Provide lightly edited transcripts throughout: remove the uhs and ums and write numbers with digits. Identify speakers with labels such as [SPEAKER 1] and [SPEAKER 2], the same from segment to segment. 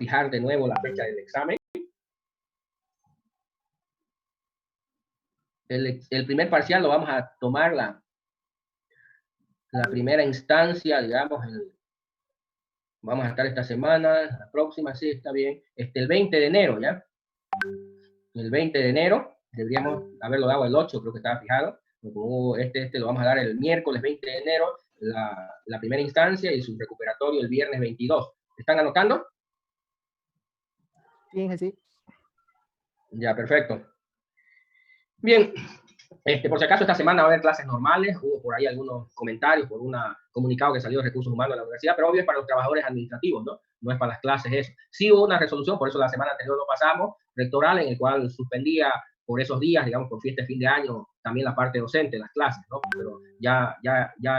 [SPEAKER 1] fijar de nuevo la fecha del examen. El primer parcial lo vamos a tomar la primera instancia, digamos, vamos a estar esta semana, la próxima, sí, está bien, el 20 de enero, ¿ya? El 20 de enero, deberíamos haberlo dado el 8, creo que estaba fijado, como lo vamos a dar el miércoles 20 de enero, la primera instancia y su recuperatorio el viernes 22. ¿Están anotando?
[SPEAKER 2] Sí.
[SPEAKER 1] Ya, perfecto. Bien, por si acaso esta semana va a haber clases normales, hubo por ahí algunos comentarios por un comunicado que salió de Recursos Humanos de la universidad, pero obvio es para los trabajadores administrativos, ¿no? No es para las clases eso. Sí hubo una resolución, por eso la semana anterior lo pasamos, rectoral, en el cual suspendía por esos días, digamos, por fiesta de fin de año, también la parte docente, las clases, ¿no? Pero ya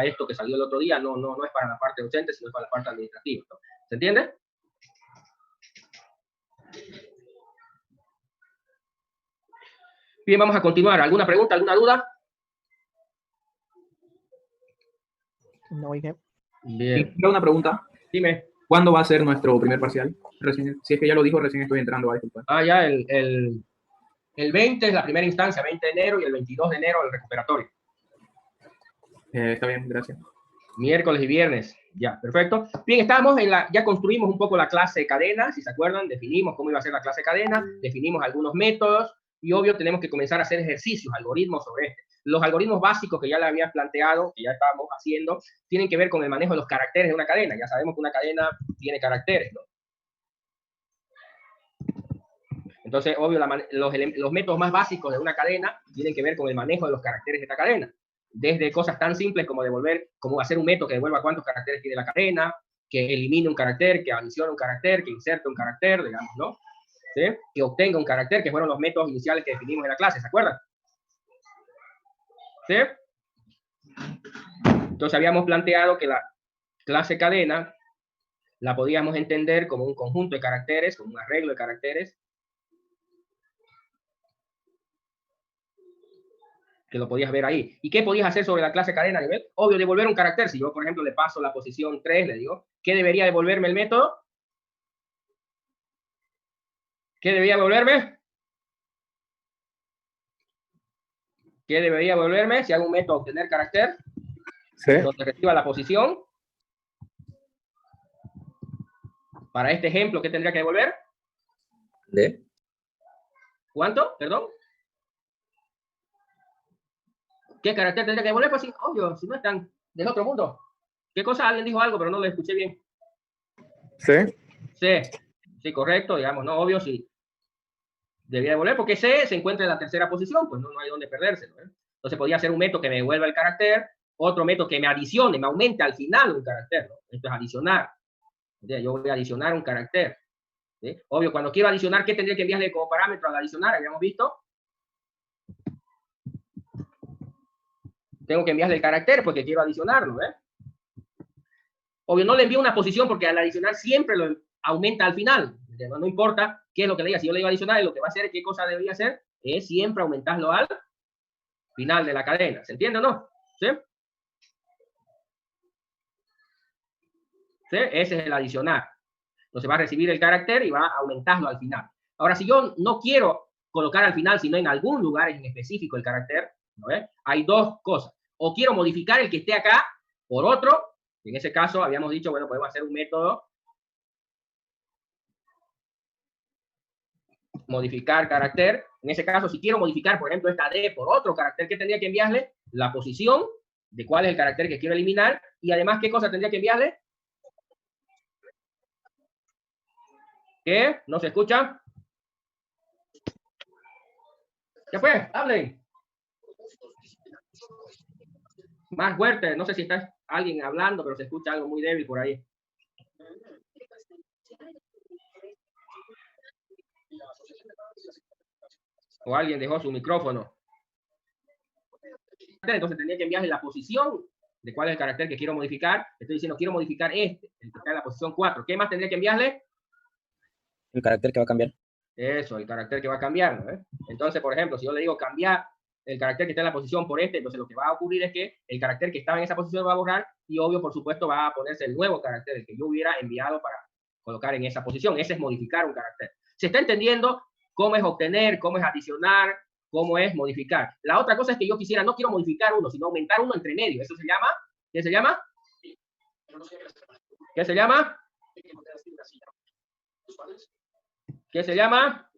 [SPEAKER 1] esto que salió el otro día no es para la parte docente, sino es para la parte administrativa, ¿no? ¿Se entiende? Bien, vamos a continuar. ¿Alguna pregunta, alguna duda?
[SPEAKER 2] No, dije.
[SPEAKER 3] Bien. Tengo una pregunta.
[SPEAKER 1] Dime.
[SPEAKER 3] ¿Cuándo va a ser nuestro primer parcial? Recién, si es que ya lo dijo, recién estoy entrando a disculpar.
[SPEAKER 1] Ya el 20 es la primera instancia, 20 de enero, y el 22 de enero el recuperatorio.
[SPEAKER 3] Está bien, gracias.
[SPEAKER 1] Miércoles y viernes. Ya, perfecto. Bien, ya construimos un poco la clase cadena, si se acuerdan, definimos cómo iba a ser la clase cadena, definimos algunos métodos, y obvio tenemos que comenzar a hacer ejercicios, algoritmos sobre este. Los algoritmos básicos que ya le había planteado, que ya estábamos haciendo, tienen que ver con el manejo de los caracteres de una cadena. Ya sabemos que una cadena tiene caracteres, ¿no? Entonces, obvio, los métodos más básicos de una cadena tienen que ver con el manejo de los caracteres de esta cadena. Desde cosas tan simples como hacer un método que devuelva cuántos caracteres tiene la cadena, que elimine un carácter, que adicione un carácter, que inserte un carácter, digamos, ¿no? ¿Sí? Que obtenga un carácter, que fueron los métodos iniciales que definimos en la clase, ¿se acuerdan? ¿Sí? Entonces habíamos planteado que la clase cadena la podíamos entender como un conjunto de caracteres, como un arreglo de caracteres, que lo podías ver ahí. ¿Y qué podías hacer sobre la clase cadena a nivel? Obvio, devolver un carácter. Si yo, por ejemplo, le paso la posición 3, le digo, ¿qué debería devolverme el método? ¿Qué debería devolverme? ¿Qué debería devolverme si hago un método obtener carácter? Sí. Donde reciba la posición. Para este ejemplo, ¿qué tendría que devolver? ¿De? ¿Cuánto? Perdón. ¿Qué carácter tendría que devolver? Pues sí, obvio, si no están del otro mundo. ¿Qué cosa? Alguien dijo algo, pero no lo escuché bien. ¿Sí? Sí, correcto, digamos, no, obvio, sí. Debía devolver, porque C se encuentra en la tercera posición, pues no hay dónde perderse, ¿no? Entonces podría ser un método que me devuelva el carácter, otro método que me adicione, me aumente al final un carácter, ¿no? Esto es adicionar. Yo voy a adicionar un carácter. ¿Sí? Obvio, cuando quiero adicionar, ¿qué tendría que enviarle como parámetro al adicionar? Habíamos visto. Tengo que enviarle el carácter porque quiero adicionarlo, ¿eh? Obvio, no le envío una posición porque al adicionar siempre lo aumenta al final. No importa qué es lo que le diga. Si yo le digo adicionar, lo que va a hacer, ¿qué cosa debería hacer? Es siempre aumentarlo al final de la cadena. ¿Se entiende o no? ¿Sí? ¿Sí? Ese es el adicionar. Entonces va a recibir el carácter y va a aumentarlo al final. Ahora, si yo no quiero colocar al final, sino en algún lugar en específico el carácter, ¿no ves? Hay dos cosas. O quiero modificar el que esté acá por otro. En ese caso, habíamos dicho, bueno, podemos hacer un método modificar carácter. En ese caso, si quiero modificar, por ejemplo, esta D por otro carácter, ¿qué tendría que enviarle? La posición de cuál es el carácter que quiero eliminar. Y además, ¿qué cosa tendría que enviarle? ¿Qué? ¿No se escucha? ¿Qué fue? Hablen. Más fuerte. No sé si está alguien hablando, pero se escucha algo muy débil por ahí. O alguien dejó su micrófono. Entonces tendría que enviarle la posición de cuál es el carácter que quiero modificar. Estoy diciendo, quiero modificar el que está en la posición 4. ¿Qué más tendría que enviarle?
[SPEAKER 4] El carácter que va a cambiar.
[SPEAKER 1] Eso, el carácter que va a cambiar, ¿no? Entonces, por ejemplo, si yo le digo cambiar el carácter que está en la posición por entonces lo que va a ocurrir es que el carácter que estaba en esa posición va a borrar y obvio, por supuesto, va a ponerse el nuevo carácter, el que yo hubiera enviado para colocar en esa posición. Ese es modificar un carácter. ¿Se está entendiendo cómo es obtener, cómo es adicionar, cómo es modificar? La otra cosa es que yo quisiera, no quiero modificar uno, sino aumentar uno entre medio. Eso se llama, ¿qué se llama? ¿Qué se llama? ¿Qué se llama?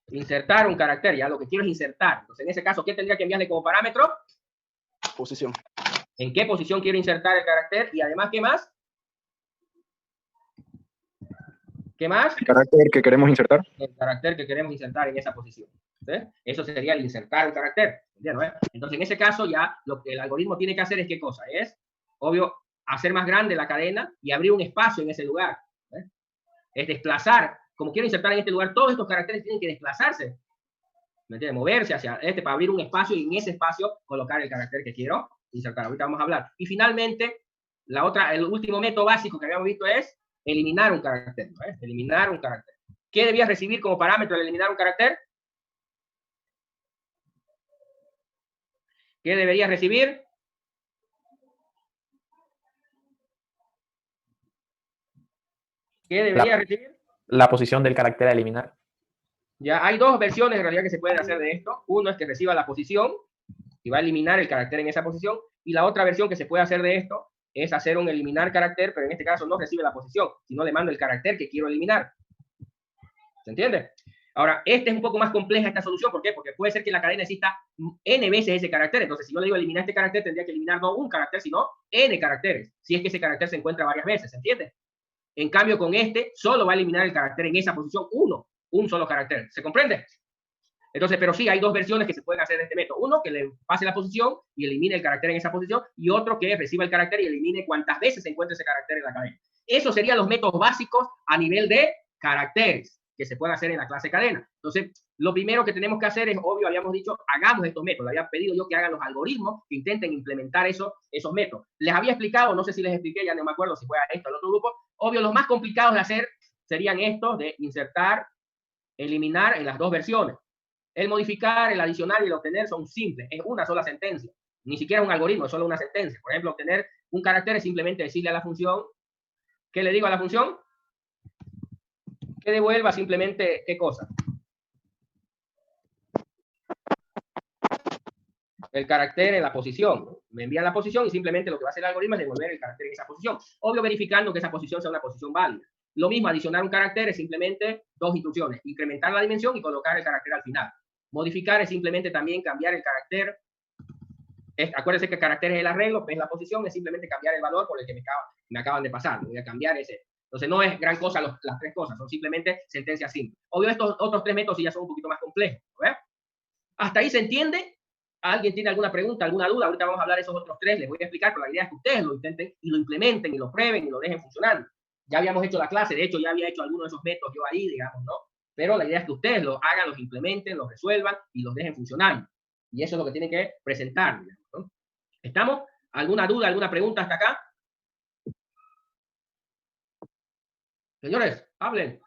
[SPEAKER 1] Insertar un carácter. Ya lo que quiero es insertar. Entonces, en ese caso, ¿qué tendría que enviarle como parámetro?
[SPEAKER 5] Posición.
[SPEAKER 1] ¿En qué posición quiero insertar el carácter? Y además, ¿qué más? ¿Qué más?
[SPEAKER 5] El carácter que queremos insertar.
[SPEAKER 1] El carácter que queremos insertar en esa posición. ¿Sí? Eso sería el insertar un carácter. ¿Entiendes? Entonces, en ese caso, ya lo que el algoritmo tiene que hacer es ¿qué cosa? Es, obvio, hacer más grande la cadena y abrir un espacio en ese lugar. ¿Sí? Es desplazar. Como quiero insertar en este lugar, todos estos caracteres tienen que desplazarse. ¿Me entiendes? Moverse hacia este para abrir un espacio y en ese espacio colocar el carácter que quiero insertar. Ahorita vamos a hablar. Y finalmente, el último método básico que habíamos visto es eliminar un carácter. ¿No? Eliminar un carácter. ¿Qué debías recibir como parámetro al eliminar un carácter? ¿Qué deberías recibir? ¿Qué deberías recibir?
[SPEAKER 6] La posición del carácter a eliminar.
[SPEAKER 1] Ya hay dos versiones en realidad que se pueden hacer de esto. Uno es que reciba la posición y va a eliminar el carácter en esa posición. Y la otra versión que se puede hacer de esto es hacer un eliminar carácter, pero en este caso no recibe la posición, sino le mando el carácter que quiero eliminar. ¿Se entiende? Ahora, esta es un poco más compleja esta solución. ¿Por qué? Porque puede ser que en la cadena exista n veces ese carácter. Entonces, si yo le digo eliminar este carácter, tendría que eliminar no un carácter, sino n caracteres. Si es que ese carácter se encuentra varias veces. ¿Se entiende? En cambio, con este, solo va a eliminar el carácter en esa posición, un solo carácter. ¿Se comprende? Entonces, pero sí, hay dos versiones que se pueden hacer de este método. Uno, que le pase la posición y elimine el carácter en esa posición, y otro que reciba el carácter y elimine cuantas veces se encuentre ese carácter en la cadena. Esos serían los métodos básicos a nivel de caracteres que se pueden hacer en la clase cadena. Entonces, lo primero que tenemos que hacer es, obvio, habíamos dicho, hagamos estos métodos. Había pedido yo que hagan los algoritmos que intenten implementar esos métodos. Les había explicado, no sé si les expliqué, ya no me acuerdo si fue a esto o al otro grupo. Obvio, los más complicados de hacer serían estos de insertar, eliminar en las dos versiones. El modificar, el adicionar y el obtener son simples. Es una sola sentencia. Ni siquiera es un algoritmo, es solo una sentencia. Por ejemplo, obtener un carácter es simplemente decirle a la función, ¿qué le digo a la función? Que devuelva simplemente, ¿qué cosa? El carácter en la posición. Me envían la posición y simplemente lo que va a hacer el algoritmo es devolver el carácter en esa posición. Obvio, verificando que esa posición sea una posición válida. Lo mismo, adicionar un carácter es simplemente dos instrucciones. Incrementar la dimensión y colocar el carácter al final. Modificar es simplemente también cambiar el carácter. Acuérdense que el carácter es el arreglo, es la posición, es simplemente cambiar el valor por el que me acaban de pasar. Voy a cambiar ese. Entonces no es gran cosa las tres cosas, son simplemente sentencias simples. Obvio, estos otros tres métodos ya son un poquito más complejos. ¿Ver? ¿Hasta ahí se entiende? ¿Alguien tiene alguna pregunta, alguna duda? Ahorita vamos a hablar de esos otros tres, les voy a explicar, pero la idea es que ustedes lo intenten y lo implementen y lo prueben y lo dejen funcionando. Ya habíamos hecho la clase, de hecho ya había hecho algunos de esos métodos yo ahí, digamos, ¿no? Pero la idea es que ustedes los hagan, los implementen, los resuelvan y los dejen funcionando. Y eso es lo que tienen que presentar, digamos, ¿no? ¿Estamos? ¿Alguna duda, alguna pregunta hasta acá? Señores, hablen.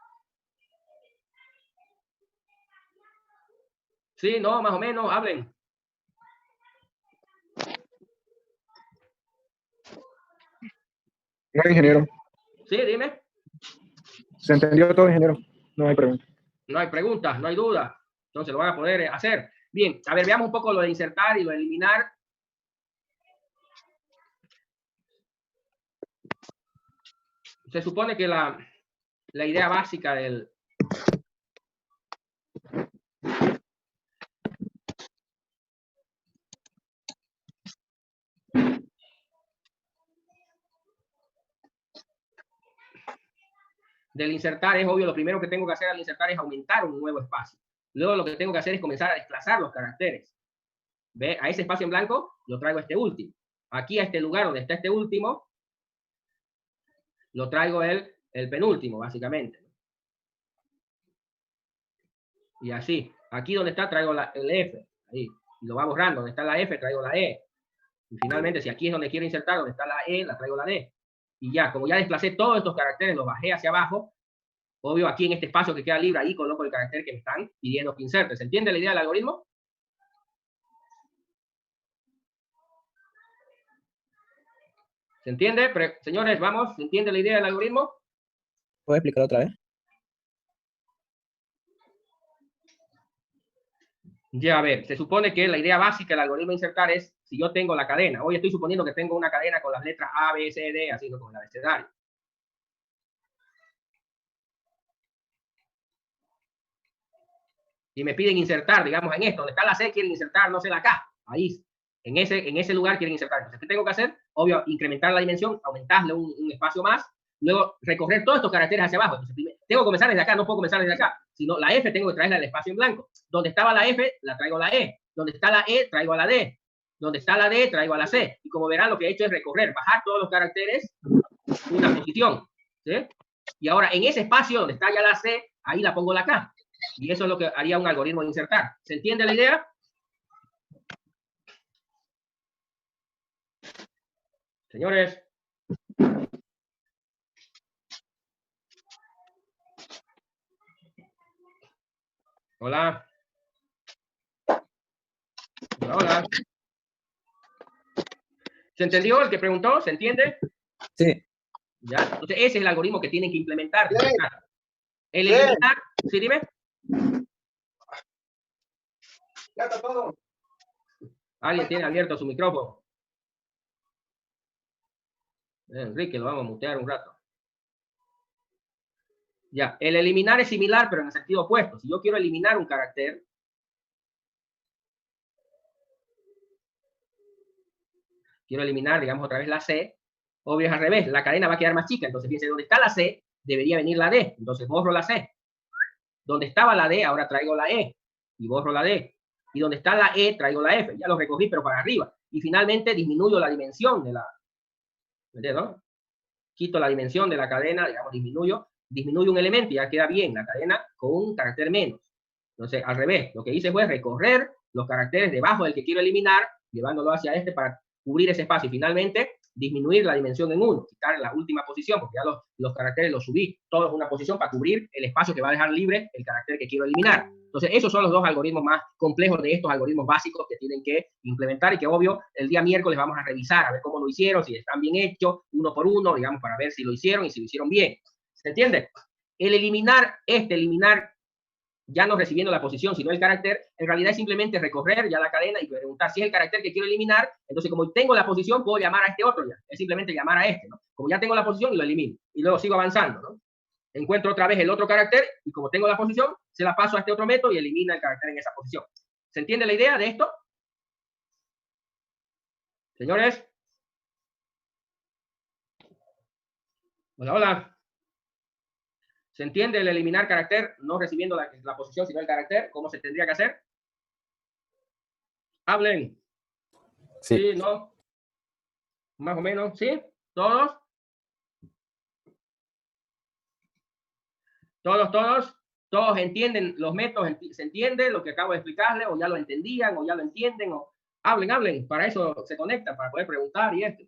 [SPEAKER 1] Sí, no, más o menos, hablen.
[SPEAKER 5] No, ingeniero.
[SPEAKER 1] Sí, dime.
[SPEAKER 5] ¿Se entendió todo, ingeniero? No hay pregunta.
[SPEAKER 1] No hay preguntas, no hay dudas. Entonces lo van a poder hacer. Bien, a ver, veamos un poco lo de insertar y lo de eliminar. Se supone que la idea básica del insertar es obvio, lo primero que tengo que hacer al insertar es aumentar un nuevo espacio. Luego lo que tengo que hacer es comenzar a desplazar los caracteres. ¿Ve? A ese espacio en blanco lo traigo a este último. Aquí a este lugar donde está este último, lo traigo el penúltimo, básicamente. Y así. Aquí donde está traigo el F. Ahí. Y lo va borrando. Donde está la F traigo la E. Y finalmente, si aquí es donde quiero insertar, donde está la E, la traigo la D. Y ya, como ya desplacé todos estos caracteres, los bajé hacia abajo. Obvio, aquí en este espacio que queda libre, ahí coloco el carácter que me están pidiendo que inserte. ¿Se entiende la idea del algoritmo? ¿Se entiende? Señores, vamos, ¿se entiende la idea del algoritmo?
[SPEAKER 4] ¿Puedo explicar otra vez?
[SPEAKER 1] Ya, a ver, se supone que la idea básica del algoritmo de insertar es, si yo tengo la cadena, hoy estoy suponiendo que tengo una cadena con las letras A, B, C, D, así no con el abecedario. Y me piden insertar, digamos, en esto, donde está la C, quieren insertar, no sé, la K, ahí, en ese lugar quieren insertar. Entonces, ¿qué tengo que hacer? Obvio, incrementar la dimensión, aumentarle un espacio más, luego recorrer todos estos caracteres hacia abajo. Entonces, primero, tengo que comenzar desde acá, no puedo comenzar desde acá, sino la F tengo que traerla al espacio en blanco. Donde estaba la F, la traigo a la E. Donde está la E, traigo a la D. Donde está la D, traigo a la C. Y como verán, lo que he hecho es recorrer, bajar todos los caracteres una posición. ¿Sí? Y ahora, en ese espacio donde está ya la C, ahí la pongo la K. Y eso es lo que haría un algoritmo de insertar. ¿Se entiende la idea? Señores. Hola. Hola, hola. ¿Se entendió el que preguntó? ¿Se entiende?
[SPEAKER 4] Sí.
[SPEAKER 1] ¿Ya? Entonces, ese es el algoritmo que tienen que implementar. El eliminar... ¿Sí, dime? Ya está todo. Alguien tiene abierto su micrófono. Enrique, lo vamos a mutear un rato. Ya, el eliminar es similar, pero en el sentido opuesto. Si yo quiero eliminar un carácter, quiero eliminar, digamos, otra vez la C, obvio es al revés, la cadena va a quedar más chica. Entonces, fíjense, donde está la C, debería venir la D. Entonces, borro la C. Donde estaba la D, ahora traigo la E. Y borro la D. Y donde está la E, traigo la F. Ya lo recogí, pero para arriba. Y finalmente, disminuyo la dimensión de la... ¿no? Quito la dimensión de la cadena, digamos, disminuyo un elemento y ya queda bien la cadena con un carácter menos. Entonces, al revés, lo que hice fue recorrer los caracteres debajo del que quiero eliminar, llevándolo hacia este para cubrir ese espacio y finalmente disminuir la dimensión en 1, quitar la última posición, porque ya los caracteres los subí todos en una posición para cubrir el espacio que va a dejar libre el carácter que quiero eliminar. Entonces, esos son los dos algoritmos más complejos de estos algoritmos básicos que tienen que implementar y que, obvio, el día miércoles vamos a revisar, a ver cómo lo hicieron, si están bien hechos, uno por uno, digamos, para ver si lo hicieron y si lo hicieron bien. ¿Se entiende? El eliminar ya no recibiendo la posición, sino el carácter, en realidad es simplemente recorrer ya la cadena y preguntar si es el carácter que quiero eliminar. Entonces, como tengo la posición, puedo llamar a este otro ya. Es simplemente llamar a este, ¿no? Como ya tengo la posición, y lo elimino. Y luego sigo avanzando, ¿no? Encuentro otra vez el otro carácter y como tengo la posición, se la paso a este otro método y elimina el carácter en esa posición. ¿Se entiende la idea de esto? Señores. Hola, hola. ¿Se entiende el eliminar carácter no recibiendo la posición, sino el carácter? ¿Cómo se tendría que hacer? Hablen.
[SPEAKER 6] Sí.
[SPEAKER 1] ¿Sí? ¿No? Más o menos. ¿Sí? ¿Todos? ¿Todos entienden los métodos? ¿Se entiende lo que acabo de explicarles? ¿O ya lo entendían? ¿O ya lo entienden? ¿O hablen? Para eso se conectan, para poder preguntar y esto.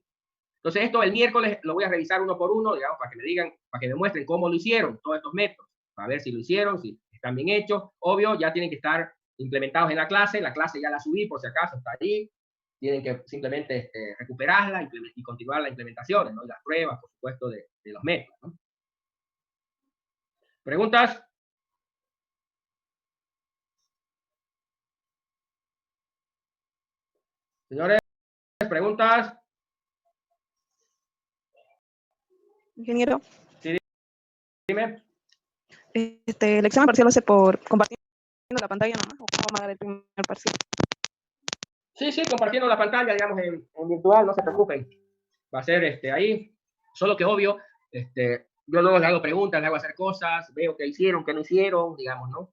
[SPEAKER 1] Entonces, esto el miércoles lo voy a revisar uno por uno, digamos, para que me digan, para que me muestren cómo lo hicieron, todos estos métodos, para ver si lo hicieron, si están bien hechos. Obvio, ya tienen que estar implementados en la clase ya la subí, por si acaso está ahí. Tienen que simplemente recuperarla y continuar la implementación, ¿no? Y las pruebas, por supuesto, de los métodos, ¿no? ¿Preguntas? Señores, ¿preguntas?
[SPEAKER 2] Ingeniero.
[SPEAKER 1] Sí, dime.
[SPEAKER 2] El examen parcial lo hace por compartiendo la pantalla nomás, o cómo va a dar el primer parcial.
[SPEAKER 1] Sí, compartiendo la pantalla, digamos, en virtual, no se preocupen. Va a ser ahí. Solo que obvio, yo luego le hago preguntas, le hago hacer cosas, veo qué hicieron, qué no hicieron, digamos, ¿no?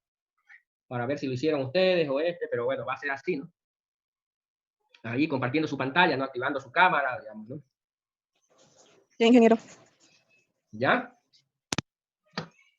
[SPEAKER 1] Para ver si lo hicieron ustedes o pero bueno, va a ser así, ¿no? Ahí compartiendo su pantalla, ¿no? Activando su cámara, digamos, ¿no?
[SPEAKER 2] Sí, ingeniero.
[SPEAKER 1] ¿Ya?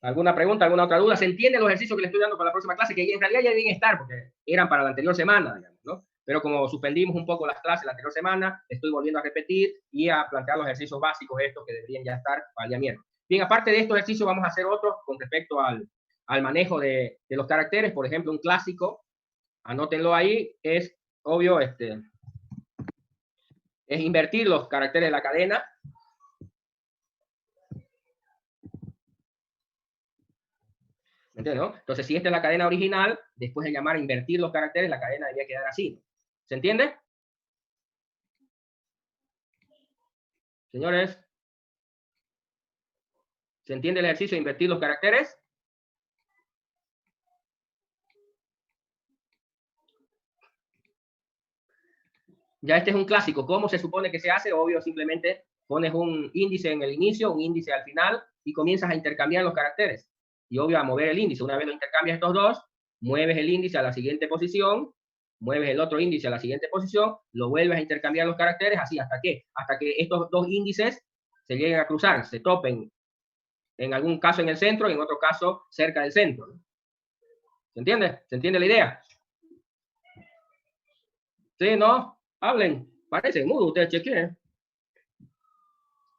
[SPEAKER 1] ¿Alguna pregunta, alguna otra duda? ¿Se entienden los ejercicios que les estoy dando para la próxima clase? Que en realidad ya deben estar, porque eran para la anterior semana, digamos, ¿no? Pero como suspendimos un poco las clases la anterior semana, estoy volviendo a repetir y a plantear los ejercicios básicos estos que deberían ya estar para el día miércoles. Bien, aparte de estos ejercicios vamos a hacer otros con respecto al manejo de los caracteres. Por ejemplo, un clásico, anótenlo ahí, es obvio, es invertir los caracteres de la cadena. ¿Me entiendes, no? Entonces, si esta es la cadena original, después de llamar a invertir los caracteres, la cadena debería quedar así. ¿Se entiende? Señores, ¿se entiende el ejercicio de invertir los caracteres? Ya este es un clásico. ¿Cómo se supone que se hace? Obvio, simplemente pones un índice en el inicio, un índice al final, y comienzas a intercambiar los caracteres. Y obvio, a mover el índice. Una vez lo intercambias estos dos, mueves el índice a la siguiente posición, mueves el otro índice a la siguiente posición, lo vuelves a intercambiar los caracteres, así, ¿hasta qué? Hasta que estos dos índices se lleguen a cruzar, se topen, en algún caso en el centro y en otro caso cerca del centro. ¿Se entiende? ¿Se entiende la idea? ¿Sí? ¿No? Hablen. Parecen mudos, ustedes chequen.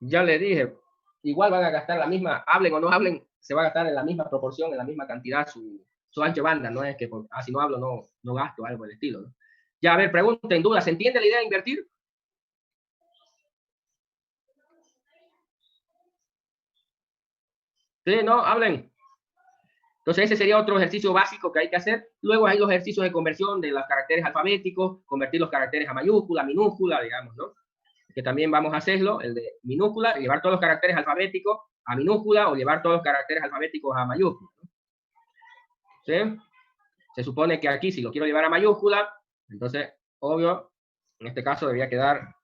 [SPEAKER 1] Ya les dije, igual van a gastar la misma, hablen o no hablen, se va a gastar en la misma proporción, en la misma cantidad su ancho de banda, no es que si no hablo no gasto, algo del estilo, ¿no? Ya, a ver, pregunten, dudas, ¿se entiende la idea de invertir? Sí, no, hablen. Entonces ese sería otro ejercicio básico que hay que hacer. Luego hay los ejercicios de conversión de los caracteres alfabéticos, convertir los caracteres a mayúscula, minúscula, digamos, ¿no? Que también vamos a hacerlo, el de minúscula, llevar todos los caracteres alfabéticos a minúscula o llevar todos los caracteres alfabéticos a mayúscula, ¿no? ¿Sí? Se supone que aquí si lo quiero llevar a mayúscula, entonces, obvio, en este caso debería quedar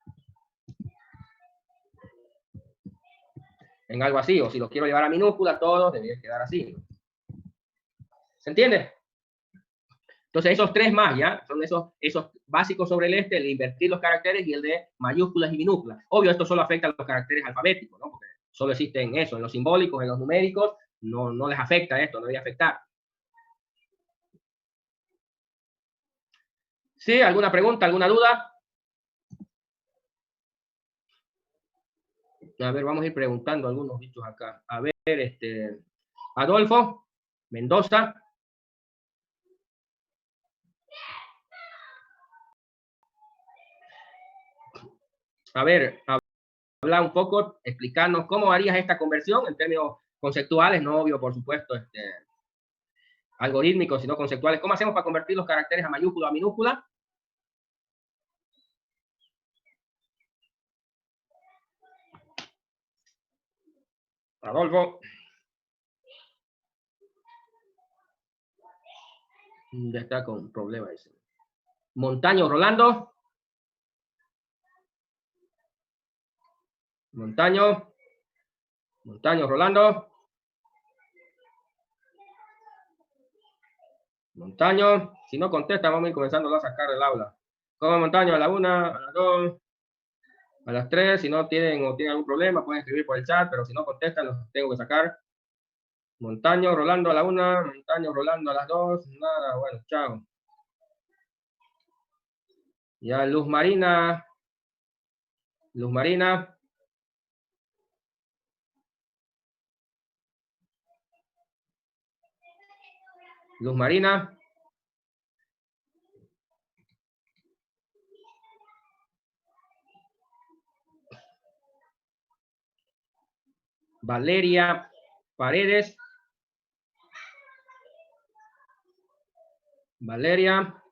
[SPEAKER 1] en algo así, o si lo quiero llevar a minúscula, todos debería quedar así, ¿no? ¿Se entiende? Entonces esos tres más, ¿ya? Son esos básicos sobre el de invertir los caracteres y el de mayúsculas y minúsculas. Obvio, esto solo afecta a los caracteres alfabéticos, ¿no? Porque solo existen eso, en los simbólicos, en los numéricos, no les afecta esto, no debe afectar. ¿Sí? ¿Alguna pregunta, alguna duda? A ver, vamos a ir preguntando algunos bichos acá. A ver, Adolfo Mendoza. A ver, habla un poco, explicarnos cómo harías esta conversión en términos conceptuales, no obvio, por supuesto, algorítmicos, sino conceptuales. ¿Cómo hacemos para convertir los caracteres a mayúscula a minúscula? Adolfo. Ya está con problemas. Montaño Rolando. Montaño Rolando. Montaño, si no contesta, vamos a ir comenzando a sacar el aula. Como Montaño, a la 1, a las 2, a las 3, si no tienen algún problema, pueden escribir por el chat, pero si no contestan, los tengo que sacar. Montaño Rolando a la 1, Montaño Rolando a las 2, nada, bueno, chao. Ya Luz Marina. Luz Marina. Luz Marina. Valeria Paredes. Valeria.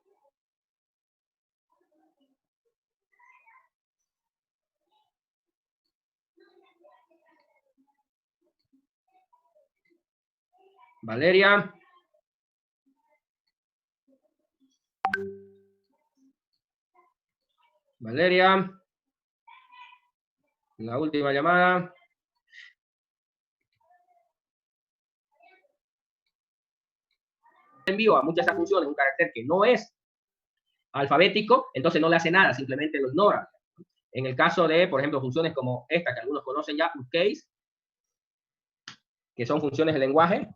[SPEAKER 1] Valeria. Valeria. La última llamada. Envío a muchas de esas funciones un carácter que no es alfabético, entonces no le hace nada, simplemente lo ignora. En el caso de, por ejemplo, funciones como esta, que algunos conocen ya, upcase, que son funciones de lenguaje.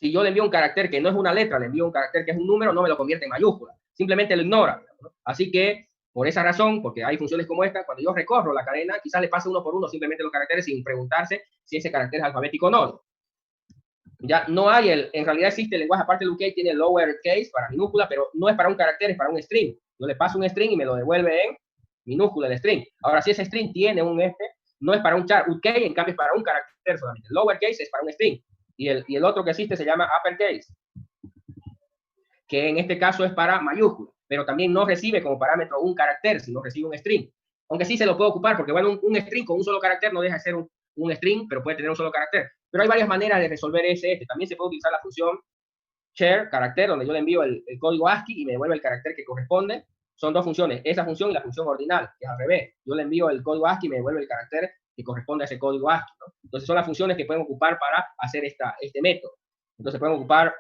[SPEAKER 1] Si yo le envío un carácter que no es una letra, le envío un carácter que es un número, no me lo convierte en mayúscula, simplemente lo ignora, ¿no? Así que, por esa razón, porque hay funciones como esta, cuando yo recorro la cadena, quizás le pase uno por uno simplemente los caracteres sin preguntarse si ese carácter es alfabético o no. Ya no hay en realidad existe el lenguaje, aparte del upcase tiene el lower case para minúscula, pero no es para un carácter, es para un string. Yo le paso un string y me lo devuelve en minúscula el string. Ahora, si ese string tiene un no es para un char uppercase, en cambio es para un carácter solamente. El lowercase es para un string. Y el otro que existe se llama uppercase, que en este caso es para mayúscula, pero también no recibe como parámetro un carácter, sino recibe un string. Aunque sí se lo puedo ocupar, porque bueno, un string con un solo carácter no deja de ser un string, pero puede tener un solo carácter. Pero hay varias maneras de resolver ese. También se puede utilizar la función share carácter, donde yo le envío el código ASCII y me devuelve el carácter que corresponde. Son dos funciones, esa función y la función ordinal, que es al revés. Yo le envío el código ASCII y me devuelve el carácter que corresponde a ese código ASCII, ¿no? Entonces son las funciones que pueden ocupar para hacer este método. Entonces pueden ocupar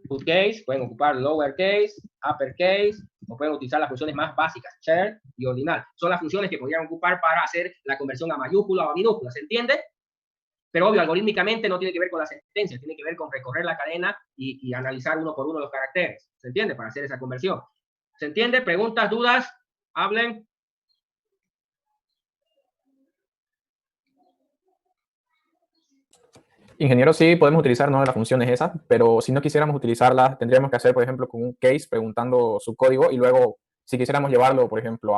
[SPEAKER 1] uppercase, pueden ocupar lowercase, uppercase, o pueden utilizar las funciones más básicas, share y ordinal. Son las funciones que podrían ocupar para hacer la conversión a mayúscula o a minúscula, ¿se entiende? Pero obvio, algorítmicamente no tiene que ver con la sentencia, tiene que ver con recorrer la cadena y analizar uno por uno los caracteres, ¿se entiende? Para hacer esa conversión. ¿Se entiende? ¿Preguntas, dudas? Hablen.
[SPEAKER 6] Ingeniero, sí podemos utilizar ¿no? las funciones esas, pero si no quisiéramos utilizarlas, tendríamos que hacer, por ejemplo, con un case preguntando su código y luego, si quisiéramos llevarlo, por ejemplo,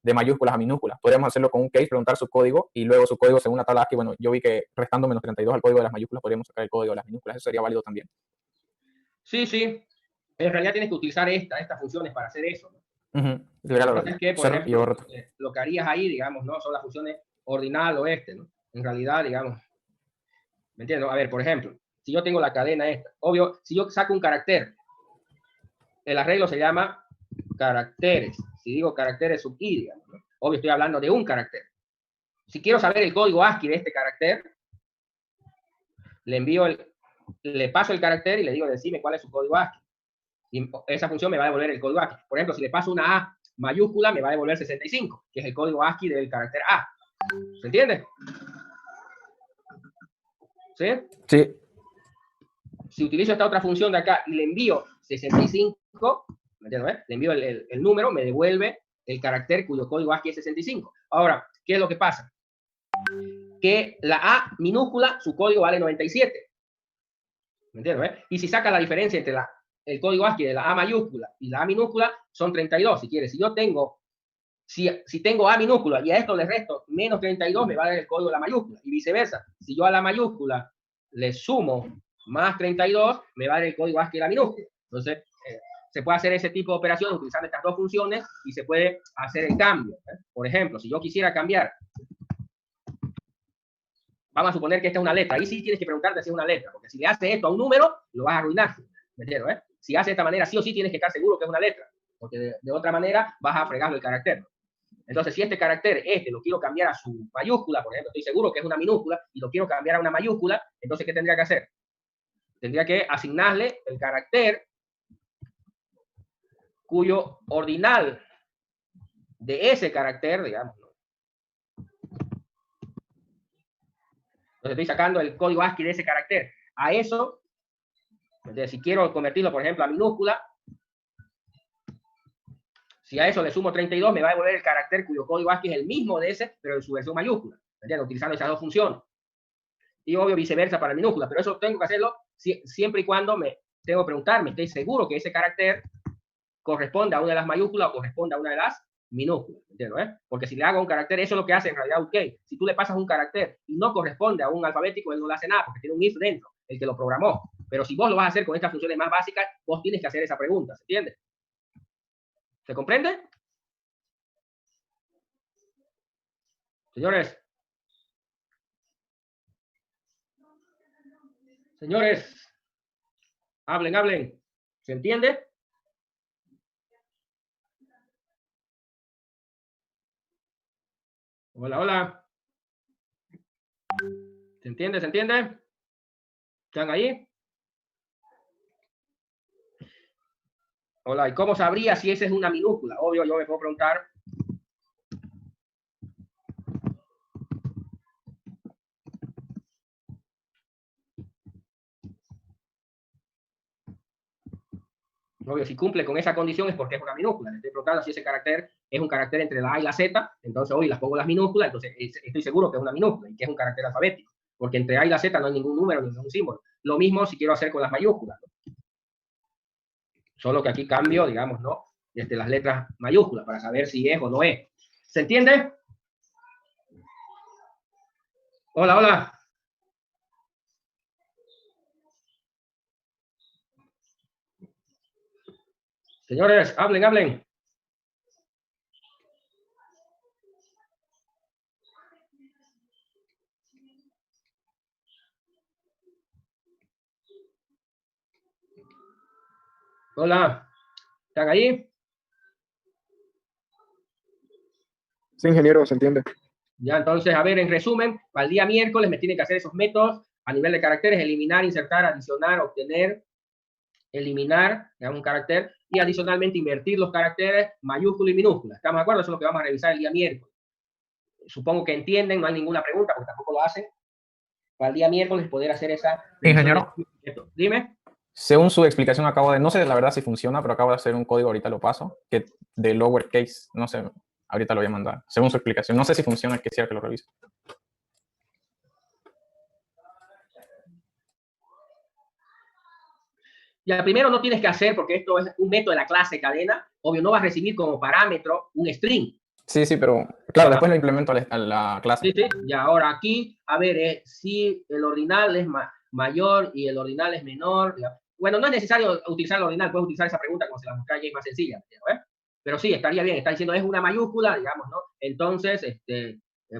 [SPEAKER 6] de mayúsculas a minúsculas, podríamos hacerlo con un case, preguntar su código y luego su código según la tabla ASCII. Bueno, yo vi que restando menos 32 al código de las mayúsculas, podríamos sacar el código de las minúsculas. Eso sería válido también.
[SPEAKER 1] Sí, sí. En realidad tienes que utilizar estas funciones para hacer eso, ¿no?
[SPEAKER 6] Es
[SPEAKER 1] que, por ejemplo, lo que harías ahí, digamos, ¿no? Son las funciones ordinal o ¿no? En realidad, digamos, ¿me entiendes? A ver, por ejemplo, si yo tengo la cadena esta, obvio, si yo saco un carácter, el arreglo se llama caracteres. Si digo caracteres sub i, digamos, ¿no? Obvio, estoy hablando de un carácter. Si quiero saber el código ASCII de este carácter, le paso el carácter y le digo, decime cuál es su código ASCII. Y esa función me va a devolver el código ASCII. Por ejemplo, si le paso una A mayúscula, me va a devolver 65, que es el código ASCII del carácter A. ¿Se entiende? ¿Sí?
[SPEAKER 6] Sí.
[SPEAKER 1] Si utilizo esta otra función de acá y le envío 65, ¿me entiendes? Le envío el número, me devuelve el carácter cuyo código ASCII es 65. Ahora, ¿qué es lo que pasa? Que la A minúscula, su código vale 97. ¿Me entiendes? Y si saca la diferencia entre el código ASCII de la A mayúscula y la A minúscula, son 32, si quieres. Si yo tengo, si tengo A minúscula y a esto le resto menos 32, me va a dar el código de la mayúscula. Y viceversa. Si yo a la mayúscula le sumo más 32, me va a dar el código ASCII de la minúscula. Entonces, se puede hacer ese tipo de operaciones utilizando estas dos funciones y se puede hacer el cambio. Por ejemplo, si yo quisiera cambiar, vamos a suponer que esta es una letra. Ahí sí tienes que preguntarte si es una letra, porque si le haces esto a un número, lo vas a arruinar. ¿Me entiendes? Si hace de esta manera, sí o sí tienes que estar seguro que es una letra, porque de otra manera vas a fregarlo el carácter. Entonces, si este carácter, lo quiero cambiar a su mayúscula, por ejemplo, estoy seguro que es una minúscula y lo quiero cambiar a una mayúscula, entonces, ¿qué tendría que hacer? Tendría que asignarle el carácter cuyo ordinal de ese carácter, digamos, ¿no? Entonces, estoy sacando el código ASCII de ese carácter. A eso, entonces, si quiero convertirlo, por ejemplo, a minúscula, si a eso le sumo 32, me va a devolver el carácter cuyo código ASCII es el mismo de ese, pero en su versión mayúscula. ¿Entiendes? Utilizando esas dos funciones. Y obvio viceversa para minúscula, pero eso tengo que hacerlo siempre y cuando me tengo que preguntarme, estoy seguro que ese carácter corresponde a una de las mayúsculas o corresponde a una de las minúsculas. ¿Entiendes? Porque si le hago un carácter, eso es lo que hace en realidad uppercase. Si tú le pasas un carácter y no corresponde a un alfabético, él no le hace nada porque tiene un if dentro, el que lo programó. Pero si vos lo vas a hacer con estas funciones más básicas, vos tienes que hacer esa pregunta. ¿Se entiende? ¿Se comprende? Señores. Señores. Hablen, hablen. ¿Se entiende? Hola, hola. ¿Se entiende? ¿Se entiende? ¿Están ahí? Hola, ¿y cómo sabría si esa es una minúscula? Obvio, yo me puedo preguntar. Obvio, si cumple con esa condición es porque es una minúscula. Le estoy preguntando si ese carácter es un carácter entre la A y la Z, entonces hoy las pongo las minúsculas, entonces estoy seguro que es una minúscula y que es un carácter alfabético, porque entre A y la Z no hay ningún número, ningún símbolo. Lo mismo si quiero hacer con las mayúsculas, ¿no? Solo que aquí cambio, digamos, ¿no? las letras mayúsculas para saber si es o no es. ¿Se entiende? Hola, hola. Señores, hablen, hablen. Hola, ¿están ahí?
[SPEAKER 5] Sí, ingeniero, se entiende.
[SPEAKER 1] Ya, entonces, a ver, en resumen, para el día miércoles me tienen que hacer esos métodos a nivel de caracteres: eliminar, insertar, adicionar, obtener, eliminar, digamos, un carácter, y adicionalmente invertir los caracteres mayúscula y minúscula. ¿Estamos de acuerdo? Eso es lo que vamos a revisar el día miércoles. Supongo que entienden, no hay ninguna pregunta, porque tampoco lo hacen. Para el día miércoles poder hacer esa...
[SPEAKER 6] Ingeniero.
[SPEAKER 1] Dime.
[SPEAKER 6] Según su explicación no sé la verdad si funciona, pero acabo de hacer un código, ahorita lo paso, que de lowercase, no sé, ahorita lo voy a mandar. Según su explicación, no sé si funciona, quisiera que lo revise.
[SPEAKER 1] Ya, primero no tienes que hacer, porque esto es un método de la clase cadena, obvio, no vas a recibir como parámetro un string.
[SPEAKER 6] Sí, pero claro, después lo implemento a la clase.
[SPEAKER 1] Sí. Y ahora aquí, a ver, si el ordinal es mayor y el ordinal es menor, digamos. Bueno, no es necesario utilizar el ordinal, puedes utilizar esa pregunta como se la mostré ayer, es más sencilla, ¿eh? Pero sí, estaría bien, está diciendo es una mayúscula, digamos, ¿no? Entonces,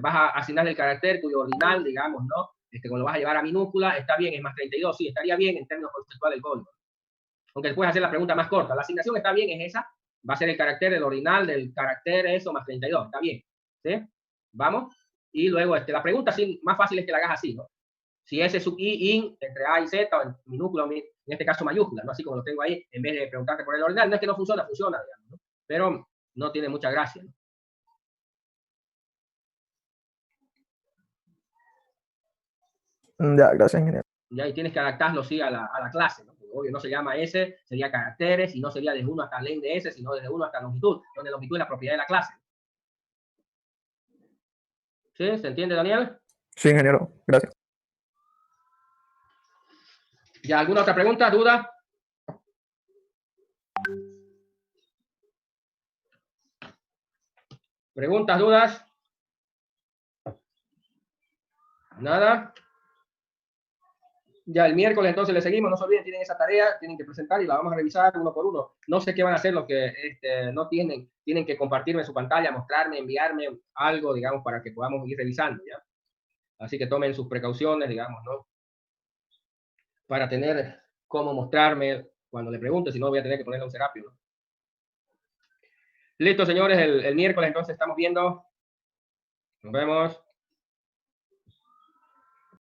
[SPEAKER 1] vas a asignar el carácter cuyo ordinal, digamos, ¿no? Cuando lo vas a llevar a minúscula, está bien, es más 32, sí, estaría bien en términos conceptuales del código. Aunque puedes hacer la pregunta más corta, la asignación está bien, es esa, va a ser el carácter del ordinal del carácter eso más 32, está bien, ¿sí? Vamos, y luego la pregunta sí, más fácil es que la hagas así, ¿no? Si S sub I, in, entre A y Z, o en minúscula, en este caso mayúscula, ¿no? Así como lo tengo ahí, en vez de preguntarte por el ordinal, no es que no funciona, funciona, digamos, ¿no? Pero no tiene mucha gracia, ¿no?
[SPEAKER 5] Ya, gracias, ingeniero.
[SPEAKER 1] Ya, y tienes que adaptarlo, sí, a la clase, ¿no? Porque obvio, no se llama S, sería caracteres, y no sería desde 1 hasta len de S, sino desde 1 hasta longitud, donde longitud es la propiedad de la clase. ¿Sí? ¿Se entiende, Daniel?
[SPEAKER 5] Sí, ingeniero, gracias.
[SPEAKER 1] ¿Ya alguna otra pregunta, duda? ¿Preguntas, dudas? ¿Nada? Ya el miércoles entonces le seguimos, no se olviden, tienen esa tarea, tienen que presentar y la vamos a revisar uno por uno. No sé qué van a hacer los que no tienen que compartirme su pantalla, mostrarme, enviarme algo, digamos, para que podamos ir revisando, ¿ya? Así que tomen sus precauciones, digamos, ¿no? Para tener cómo mostrarme cuando le pregunte, si no voy a tener que ponerle un Serapio, ¿no? Listo, señores, el miércoles entonces estamos viendo. Nos vemos.